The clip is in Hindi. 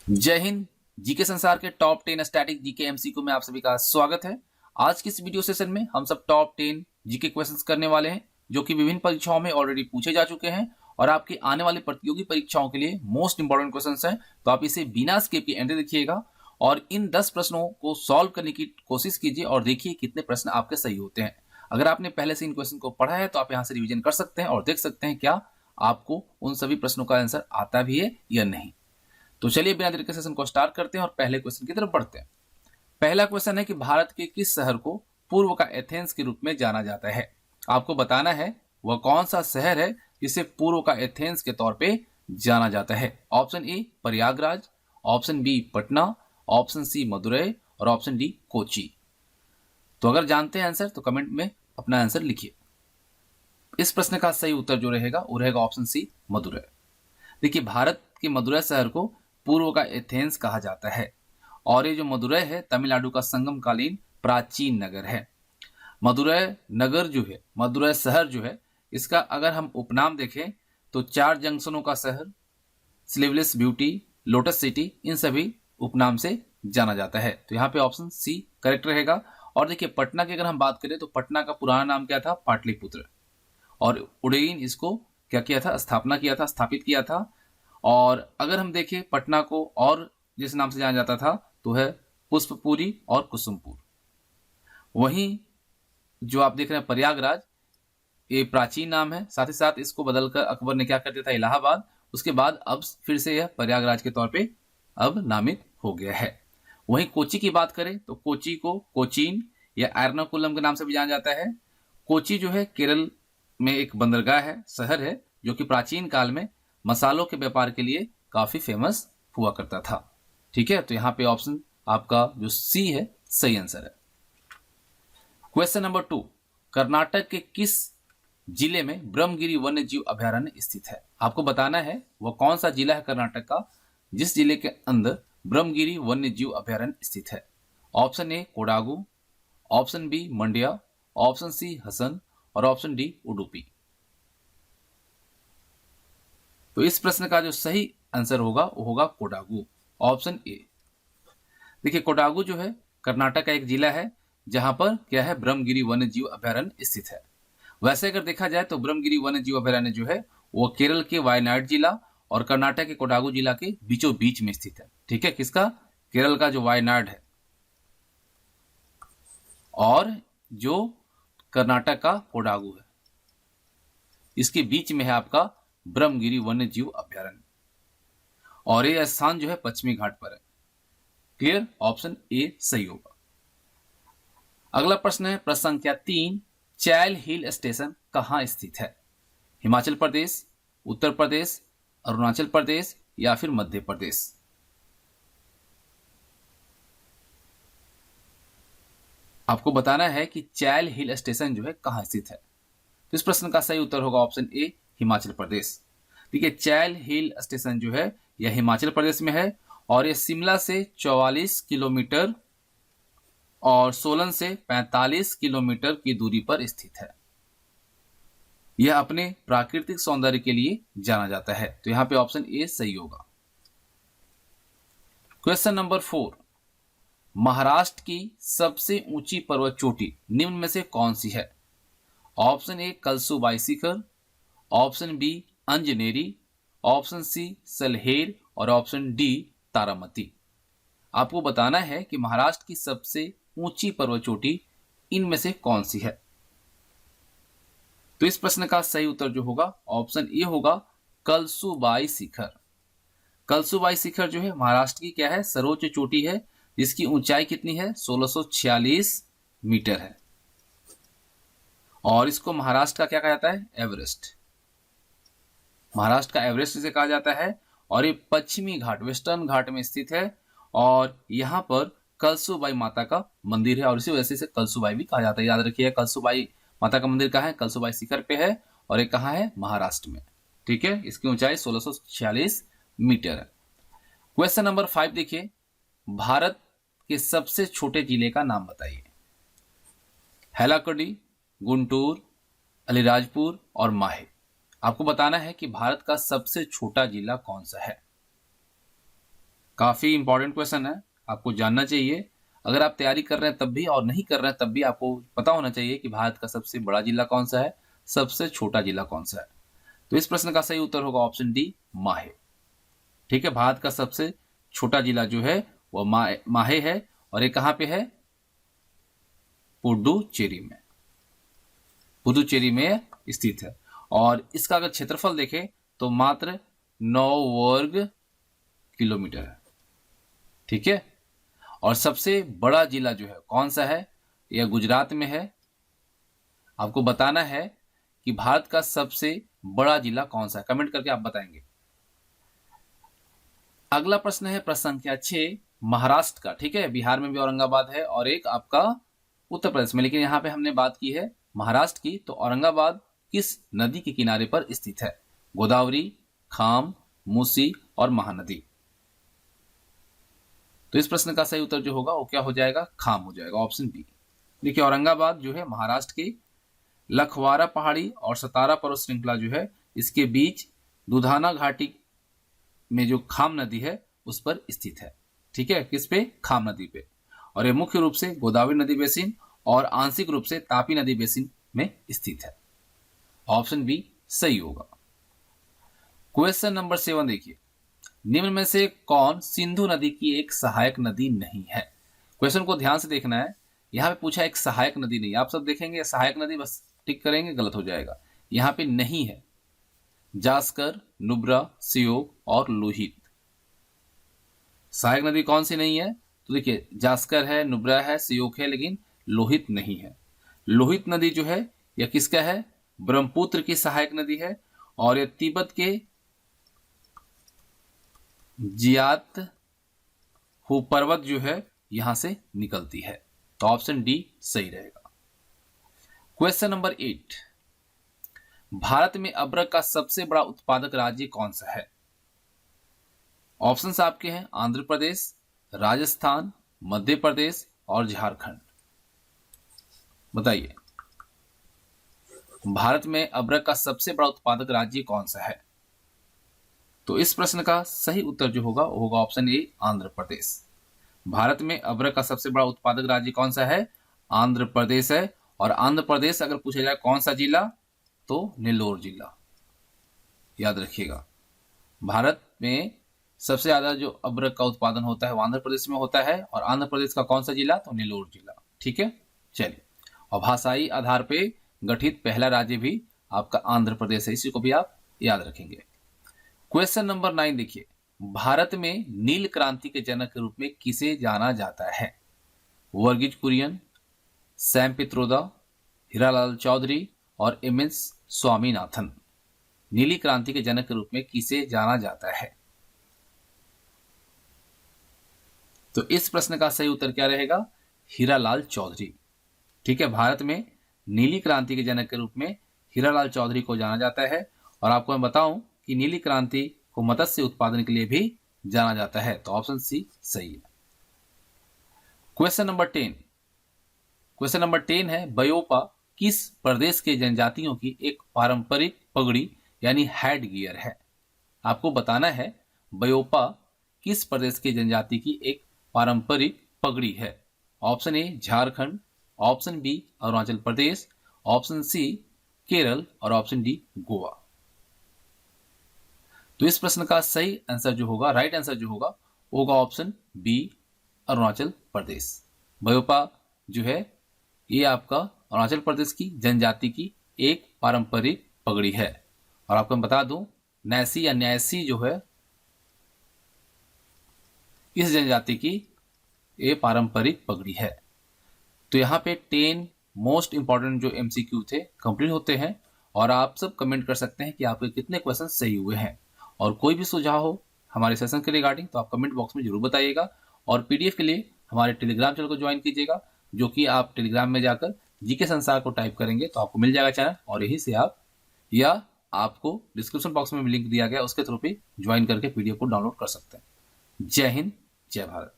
जय हिंद। जीके संसार के टॉप 10 स्टैटिक जीके एमसीक्यू में आप सभी का स्वागत है। आज की इस वीडियो सेशन में हम सब टॉप 10 जीके क्वेश्चंस करने वाले हैं जो कि विभिन्न परीक्षाओं में ऑलरेडी पूछे जा चुके हैं और आपकी आने वाली प्रतियोगी परीक्षाओं के लिए मोस्ट इंपॉर्टेंट क्वेश्चंस हैं। तो आप इसे बिना स्किप किए एंड देखिएगा और इन 10 प्रश्नों को सॉल्व करने की कोशिश कीजिए और देखिए कितने प्रश्न आपके सही होते हैं। अगर आपने पहले से इन क्वेश्चन को पढ़ा है तो आप यहाँ से रिविजन कर सकते हैं और देख सकते हैं क्या आपको उन सभी प्रश्नों का आंसर आता भी है या नहीं। तो चलिए बिना देर के सेशन को स्टार्ट करते हैं और पहले क्वेश्चन की तरफ बढ़ते हैं। पहला क्वेश्चन है कि भारत के किस शहर को पूर्व का एथेंस के रूप में जाना जाता है। आपको बताना है वह कौन सा शहर है जिसे पूर्व का एथेंस के तौर पे जाना जाता है। Option A Prayagraj, option B Patna, option C Madurai और ऑप्शन डी कोची। तो अगर जानते हैं आंसर तो कमेंट में अपना आंसर लिखिए। इस प्रश्न का सही उत्तर जो रहेगा वो रहेगा ऑप्शन सी मदुरई। देखिए भारत के मदुरई शहर को पूर्व का एथेंस कहा जाता है और ये जो मदुरई है तमिलनाडु का संगमकालीन प्राचीन नगर है। मदुरई नगर जो है, मदुरई शहर जो है, इसका अगर हम उपनाम देखें तो 4 जंक्शनों का शहर, स्लीवलेस ब्यूटी, लोटस सिटी, इन सभी उपनाम से जाना जाता है। तो यहाँ पे ऑप्शन सी करेक्ट रहेगा। और देखिए पटना की अगर हम बात करें तो पटना का पुराना नाम क्या था, पाटलिपुत्र, और उदयन इसको क्या किया था, स्थापना किया था, स्थापित किया था। और अगर हम देखें पटना को और जिस नाम से जाना जाता था तो है पुष्पपुरी और कुसुमपुर। वहीं जो आप देख रहे हैं प्रयागराज, ये प्राचीन नाम है, साथ ही साथ इसको बदलकर अकबर ने क्या कर दिया था, इलाहाबाद। उसके बाद अब फिर से यह प्रयागराज के तौर पे अब नामित हो गया है। वहीं कोची की बात करें तो कोची को कोचीन या एर्नाकुलम के नाम से भी जाना जाता है। कोची जो है केरल में एक बंदरगाह है, शहर है, जो कि प्राचीन काल में मसालों के व्यापार के लिए काफी फेमस हुआ करता था। ठीक है, तो यहाँ पे ऑप्शन आपका जो सी है सही आंसर है। क्वेश्चन नंबर 2, कर्नाटक के किस जिले में ब्रह्मगिरी वन्य जीव अभयारण्य स्थित है। आपको बताना है वह कौन सा जिला है कर्नाटक का जिस जिले के अंदर ब्रह्मगिरी वन्य जीव अभयारण्य स्थित है। Option A Kodagu, option B Mandya, option C Hassan और ऑप्शन डी उडुपी। तो इस प्रश्न का जो सही आंसर होगा वो होगा कोडागू, ऑप्शन ए। देखिए कोडागू जो है कर्नाटक का एक जिला है जहां पर क्या है, ब्रह्मगिरी वन्य जीव अभयारण्य स्थित है। वैसे अगर देखा जाए तो ब्रह्मगिरी वन्य जीव अभयारण्य जो है वो केरल के वायनाड जिला और कर्नाटक के कोडागू जिला के बीचों बीच में स्थित है। ठीक है, किसका, केरल का जो वायनाड है और जो कर्नाटक का कोडागू है, इसके बीच में है आपका ब्रह्मगिरी वन्य जीव अभयारण्य और ये स्थान जो है पश्चिमी घाट पर है। क्लियर, ऑप्शन ए सही होगा। अगला प्रश्न है प्रश्न संख्या 3, चैल हिल स्टेशन कहां स्थित है। हिमाचल प्रदेश, उत्तर प्रदेश, अरुणाचल प्रदेश या फिर मध्य प्रदेश। आपको बताना है कि चैल हिल स्टेशन जो है कहां स्थित है। तो इस प्रश्न का सही उत्तर होगा ऑप्शन ए हिमाचल प्रदेश। देखिए चैल हिल स्टेशन जो है यह हिमाचल प्रदेश में है और यह शिमला से 44 किलोमीटर और सोलन से 45 किलोमीटर की दूरी पर स्थित है। यह अपने प्राकृतिक सौंदर्य के लिए जाना जाता है। तो यहां पे ऑप्शन ए सही होगा। क्वेश्चन नंबर 4, महाराष्ट्र की सबसे ऊंची पर्वत चोटी निम्न में से कौन सी है। ऑप्शन ए कलसुबाई शिखर, option B Anjaneri, option C Salher और ऑप्शन डी तारामती। आपको बताना है कि महाराष्ट्र की सबसे ऊंची पर्वत चोटी इनमें से कौन सी है। तो इस प्रश्न का सही उत्तर जो होगा ऑप्शन ए होगा कलसुबाई शिखर। कलसुबाई शिखर जो है महाराष्ट्र की क्या है, सर्वोच्च चोटी है जिसकी ऊंचाई कितनी है, 1646 मीटर है और इसको महाराष्ट्र का क्या कहा जाता है, एवरेस्ट। महाराष्ट्र का एवरेस्ट इसे कहा जाता है और ये पश्चिमी घाट, वेस्टर्न घाट में स्थित है और यहाँ पर कलसुबाई माता का मंदिर है और इसी वजह से इसे कलसुबाई भी कहा जाता है। याद रखिए कलसुबाई माता का मंदिर कहाँ है, कलसुबाई शिखर पे है और ये कहाँ है, महाराष्ट्र में। ठीक है, इसकी ऊंचाई 1646 मीटर है। क्वेश्चन नंबर 5 देखिए, भारत के सबसे छोटे जिले का नाम बताइए। हैलाकडी, गुंटूर, अलीराजपुर और माहे। आपको बताना है कि भारत का सबसे छोटा जिला कौन सा है। काफी इंपॉर्टेंट क्वेश्चन है, आपको जानना चाहिए। अगर आप तैयारी कर रहे हैं तब भी और नहीं कर रहे हैं तब भी आपको पता होना चाहिए कि भारत का सबसे बड़ा जिला कौन सा है, सबसे छोटा जिला कौन सा है। तो इस प्रश्न का सही उत्तर होगा ऑप्शन डी, माहे। ठीक है, भारत का सबसे छोटा जिला जो है वह माहे है, और ये कहां पे है? पुडुचेरी में, पुडुचेरी में स्थित है। और इसका अगर क्षेत्रफल देखें तो मात्र 9 वर्ग किलोमीटर है। ठीक है, और सबसे बड़ा जिला जो है कौन सा है? यह गुजरात में है। आपको बताना है कि भारत का सबसे बड़ा जिला कौन सा है, कमेंट करके आप बताएंगे। अगला प्रश्न है प्रश्न संख्या 6, महाराष्ट्र का। ठीक है, बिहार में भी औरंगाबाद है और एक आपका उत्तर प्रदेश में, लेकिन यहां पे हमने बात की है महाराष्ट्र की। तो औरंगाबाद किस नदी के किनारे पर स्थित है? गोदावरी, खाम, मूसी और महानदी। तो इस प्रश्न का सही उत्तर जो होगा वो क्या हो जाएगा? खाम हो जाएगा, ऑप्शन बी। देखिए, औरंगाबाद जो है महाराष्ट्र के लखवारा पहाड़ी और सतारा पर्वत श्रृंखला जो है इसके बीच दुधाना घाटी में जो खाम नदी है उस पर स्थित है। ठीक है, किस पे? खाम नदी पे। और ये मुख्य रूप से गोदावरी नदी बेसिन और आंशिक रूप से तापी नदी बेसिन में स्थित है। ऑप्शन बी सही होगा। क्वेश्चन नंबर 7 देखिए, निम्न में से कौन सिंधु नदी की एक सहायक नदी नहीं है? क्वेश्चन को ध्यान से देखना है। यहां पे पूछा एक सहायक नदी नहीं, आप सब देखेंगे सहायक नदी बस टिक करेंगे, गलत हो जाएगा। यहां पे नहीं है जास्कर, नुब्रा, सियोग और लोहित। सहायक नदी कौन सी नहीं है? तो देखिए, जास्कर है, नुब्रा है, सियोग है, लेकिन लोहित नहीं है। लोहित नदी जो है यह किसका है? ब्रह्मपुत्र की सहायक नदी है, और यह तिब्बत के जियात हु पर्वत जो है यहां से निकलती है। तो ऑप्शन डी सही रहेगा। क्वेश्चन नंबर 8, भारत में अदरक का सबसे बड़ा उत्पादक राज्य कौन सा है? ऑप्शंस आपके हैं आंध्र प्रदेश, राजस्थान, मध्य प्रदेश और झारखंड। बताइए, भारत में अदरक का सबसे बड़ा उत्पादक राज्य कौन सा है? तो इस प्रश्न का सही उत्तर जो होगा वो होगा ऑप्शन ए, आंध्र प्रदेश। भारत में अदरक का सबसे बड़ा उत्पादक राज्य कौन सा है? आंध्र प्रदेश है। और आंध्र प्रदेश अगर पूछा जाए कौन सा जिला, तो नेल्लोर जिला। याद रखिएगा, भारत में सबसे ज्यादा जो अदरक का उत्पादन होता है वो आंध्र प्रदेश में होता है, और आंध्र प्रदेश का कौन सा जिला? तो नेल्लोर जिला। ठीक है, चलिए। और भाषाई आधार पे गठित पहला राज्य भी आपका आंध्र प्रदेश है, इसी को भी आप याद रखेंगे। क्वेश्चन नंबर 9 देखिए, भारत में नील क्रांति के जनक के रूप में किसे जाना जाता है? वर्गीज कुरियन, सैम पित्रोदा, हीरालाल चौधरी और एमएस स्वामीनाथन। नीली क्रांति के जनक के रूप में किसे जाना जाता है? तो इस प्रश्न का सही उत्तर क्या रहेगा? हीरालाल चौधरी। ठीक है, भारत में नीली क्रांति के जनक के रूप में हीरालाल चौधरी को जाना जाता है। और आपको मैं बताऊं कि नीली क्रांति को मत्स्य उत्पादन के लिए भी जाना जाता है। तो ऑप्शन सी सही है। क्वेश्चन नंबर 10, क्वेश्चन नंबर 10 है, बयोपा किस प्रदेश के जनजातियों की एक पारंपरिक पगड़ी यानी हेड गियर है? आपको बताना है बयोपा किस प्रदेश की जनजाति की एक पारंपरिक पगड़ी है। Option A Jharkhand, option B Arunachal Pradesh, option C Kerala और ऑप्शन डी गोवा। तो इस प्रश्न का सही आंसर जो होगा, राइट आंसर जो होगा वो होगा ऑप्शन बी अरुणाचल प्रदेश। बयोपा जो है ये आपका अरुणाचल प्रदेश की जनजाति की एक पारंपरिक पगड़ी है। और आपको मैं बता दूं, नैसी या न्यासी जो है इस जनजाति की ये पारंपरिक पगड़ी है। तो यहाँ पे 10 मोस्ट इंपॉर्टेंट जो एमसीक्यू थे कंप्लीट होते हैं, और आप सब कमेंट कर सकते हैं कि आपके कितने क्वेश्चन सही हुए हैं। और कोई भी सुझाव हो हमारे सेशन के रिगार्डिंग तो आप कमेंट बॉक्स में जरूर बताइएगा। और पीडीएफ के लिए हमारे टेलीग्राम चैनल को ज्वाइन कीजिएगा, जो कि आप टेलीग्राम में जाकर जीके संसार को टाइप करेंगे तो आपको मिल जाएगा चैनल, और यही से आप या आपको डिस्क्रिप्शन बॉक्स में लिंक दिया गया उसके थ्रू भी ज्वाइन करके पीडीएफ को डाउनलोड कर सकते हैं। जय हिंद, जय भारत।